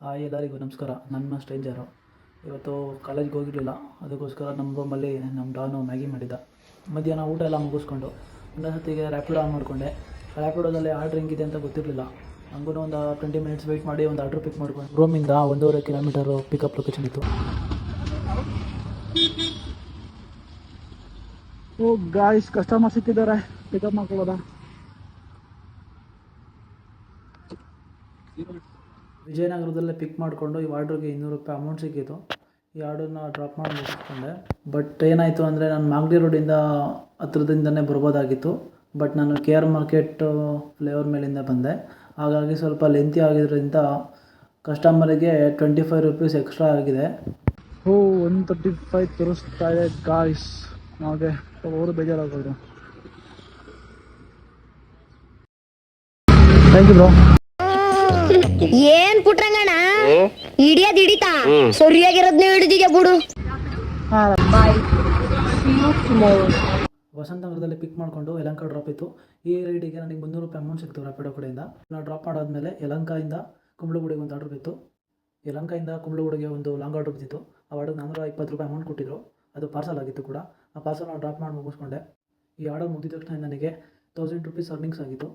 Hi ಎಲ್ಲರಿಗೂ ನಮಸ್ಕಾರ. ನನ್ನ ಸ್ಟ್ರೇಂಜರು ಇವತ್ತು ಕಾಲೇಜ್ಗೆ ಹೋಗಿರಲಿಲ್ಲ. ಅದಕ್ಕೋಸ್ಕರ ನಮ್ಮ ರೂಮಲ್ಲಿ ನಮ್ಮ ಡಾನು ಮ್ಯಾಗಿ ಮಾಡಿದ್ದ. ಮಧ್ಯಾಹ್ನ ಊಟ ಎಲ್ಲ ಮುಗಿಸ್ಕೊಂಡು ಇನ್ನೊಂದು ರ್ಯಾಪಿಡೋ ಆನ್ ಮಾಡಿಕೊಂಡೆ. ರ್ಯಾಪಿಡೋದಲ್ಲಿ ಆರ್ಡ್ರ್ ಹೆಂಗಿದೆ ಅಂತ ಗೊತ್ತಿರಲಿಲ್ಲ. ಹಂಗೂ ಒಂದು 20 ಮಿನಿಟ್ಸ್ ವೆಯ್ಟ್ ಮಾಡಿ ಒಂದು ಆರ್ಡ್ರ್ ಪಿಕ್ ಮಾಡ್ಕೊಂಡು ರೂಮಿಂದ 1.5 ಕಿಲೋಮೀಟರು ಪಿಕಪ್ ಲೊಕೇಶನ್ ಇತ್ತು. ಓ ಗಾಯ್ಸ್, ಕಸ್ಟಮರ್ ಸಿಕ್ಕಿದ್ದಾರೆ, ಪಿಕಪ್ ಮಾಡ್ಕೊಳ್ಳೋದಾ? ವಿಜಯನಗರದಲ್ಲೇ ಪಿಕ್ ಮಾಡಿಕೊಂಡು ಈ ಆರ್ಡ್ರಿಗೆ 200 ರೂಪಾಯಿ ಅಮೌಂಟ್ ಸಿಕ್ಕಿತ್ತು. ಈ ಆರ್ಡರ್ನ ಡ್ರಾಪ್ ಮಾಡಿ ಮುಗಿಸ್ಕೊಂಡೆ. ಬಟ್ ಏನಾಯಿತು ಅಂದರೆ ನಾನು ಮಾಗಡಿ ರೋಡಿಂದ ಹತ್ರದಿಂದನೇ ಬರ್ಬೋದಾಗಿತ್ತು. ಬಟ್ ನಾನು KR ಮಾರ್ಕೆಟ್ ಫ್ಲೇವರ್ ಮೇಲಿಂದ ಬಂದೆ. ಹಾಗಾಗಿ ಸ್ವಲ್ಪ ಲೆಂತಿ ಆಗಿದ್ದರಿಂದ ಕಸ್ಟಮರಿಗೆ 25 ರೂಪೀಸ್ ಎಕ್ಸ್ಟ್ರಾ ಆಗಿದೆ. 135 ತೋರಿಸ್ತಾ ಇದೆ ಗಾಯ್ಸ್. ಹಾಗೆ ಅವರು ಬೇಜಾರಾಗೋದು. Thank you bro. ಏನ್ ಪುಟ್ರಂಗಣ್ಣ ಹಿಡಿಯೋದ್ ಹಿಡಿತಾ ಸರಿಯಾಗಿರೋದ್ನ ಹಿಡಿದಿದ್ಯಾ ಬಿಡು. ವಸಂತನಗರದಲ್ಲಿ ಪಿಕ್ ಮಾಡಿಕೊಂಡು ಯಲಹಂಕ ಡ್ರಾಪ್ ಇತ್ತು. ಈ ರೈಡಿಗೆ ನನಗೆ 300 ರೂಪಾಯಿ ಅಮೌಂಟ್ ಸಿಕ್ತು ರ್ಯಾಪಿಡೋ ಕಡೆಯಿಂದ. ನಾನು ಡ್ರಾಪ್ ಮಾಡಾದ್ಮೇಲೆ ಯಲಹಂಕದಿಂದ ಕುಂಬಳಗುಡಿಗೆ ಒಂದು ಆರ್ಡ್ರ್ ಬಿತ್ತು. ಯಲಹಂಕದಿಂದ ಕುಂಬಳಗುಡಿಗೆ ಒಂದು ಲಾಂಗ್ ಆರ್ಡ್ರ್ ಬಿದ್ದಿತ್ತು. ಆ ಆರ್ಡರ್ಗೆ 420 ರೂಪಾಯಿ ಅಮೌಂಟ್ ಕೊಟ್ಟಿದ್ರು. ಅದು ಪಾರ್ಸಲ್ ಆಗಿತ್ತು ಕೂಡ. ಆ ಪಾರ್ಸಲ್ನ ಡ್ರಾಪ್ ಮಾಡಿ ಮುಗಿಸ್ಕೊಂಡೆ. ಈ ಆರ್ಡರ್ ಮುಗಿದ ತಕ್ಷಣ ನನಗೆ 1000 ರೂಪೀಸ್ ಅರ್ನಿಂಗ್ಸ್ ಆಗಿತ್ತು.